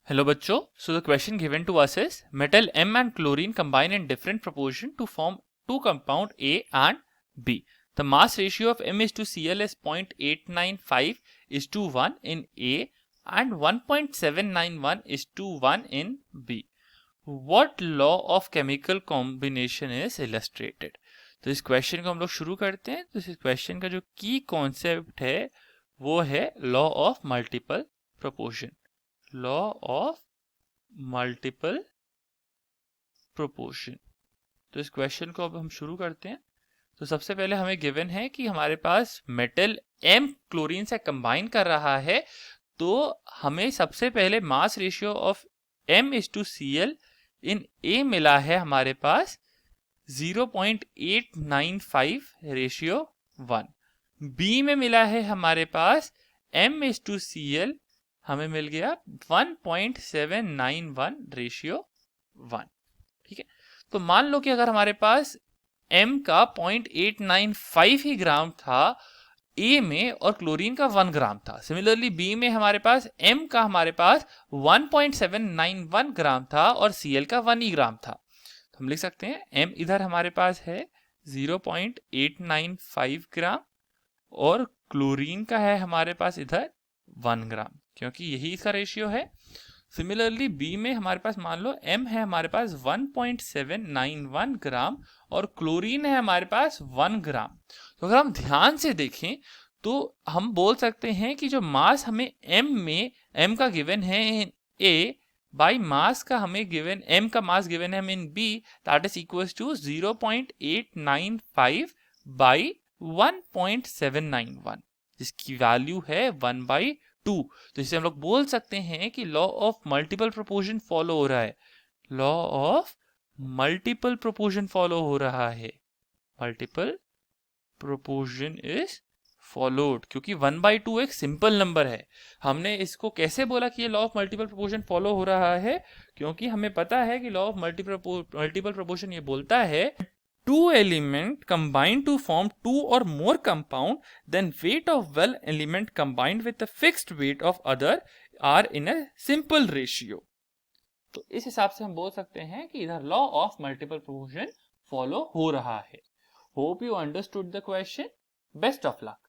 Hello बच्चों, so the question given to us is metal M and chlorine combine in different proportion to form two compound A and B. The mass ratio of M is to Cl is 0.895 is to 1 in A and 1.791 is to 1 in B. What law of chemical combination is illustrated? तो इस question को हम लोग शुरू करते हैं। तो इस क्वेश्चन का जो की कॉन्सेप्ट है वो है law of multiple proportion. Law of multiple proportion. तो इस क्वेश्चन को अब हम शुरू करते हैं। तो सबसे पहले हमें गिवन है कि हमारे पास मेटल M क्लोरीन से कंबाइन कर रहा है, तो हमें सबसे पहले mass ratio of M is to Cl in A मिला है हमारे पास 0.895 रेशियो 1। B में मिला है हमारे पास M इज टू Cl हमें मिल गया 1.791 रेशियो 1। ठीक है, तो मान लो कि अगर हमारे पास M का 0.895 ही ग्राम था A में और क्लोरीन का 1 ग्राम था। सिमिलरली B में हमारे पास M का हमारे पास 1.791 ग्राम था और Cl का 1 ही ग्राम था। तो हम लिख सकते हैं M इधर हमारे पास है 0.895 ग्राम और क्लोरीन का है हमारे पास इधर 1 ग्राम, क्योंकि यही इसका रेशियो है। सिमिलरली B में हमारे पास मान लो M है हमारे पास 1.791 ग्राम और क्लोरीन है हमारे पास 1 ग्राम। तो अगर हम ध्यान से देखें तो हम बोल सकते हैं कि जो मास हमें M में M का गिवन है इन A बाई मास का हमें गिवन M का मास गिवन है हमें in B, that is equal to 0.895 by 1.791 जिसकी वैल्यू है 1/2। तो इसे हम लोग बोल सकते हैं कि law of multiple proportion follow हो रहा है। Law of multiple proportion follow हो रहा है। मल्टीपल प्रोपोर्शन इज फॉलोड, क्योंकि 1/2 एक सिंपल नंबर है। हमने इसको कैसे बोला कि ये law of multiple proportion follow हो रहा है, क्योंकि हमें पता है कि लॉ ऑफ मल्टीपल प्रोपोर्शन ये बोलता है two element combine to form two or more compound, then weight of well element combined with the fixed weight of other are in a simple ratio। तो इस हिसाब से हम बोल सकते हैं कि इधर law of multiple proportion follow हो रहा है। Hope you understood the question. Best of luck.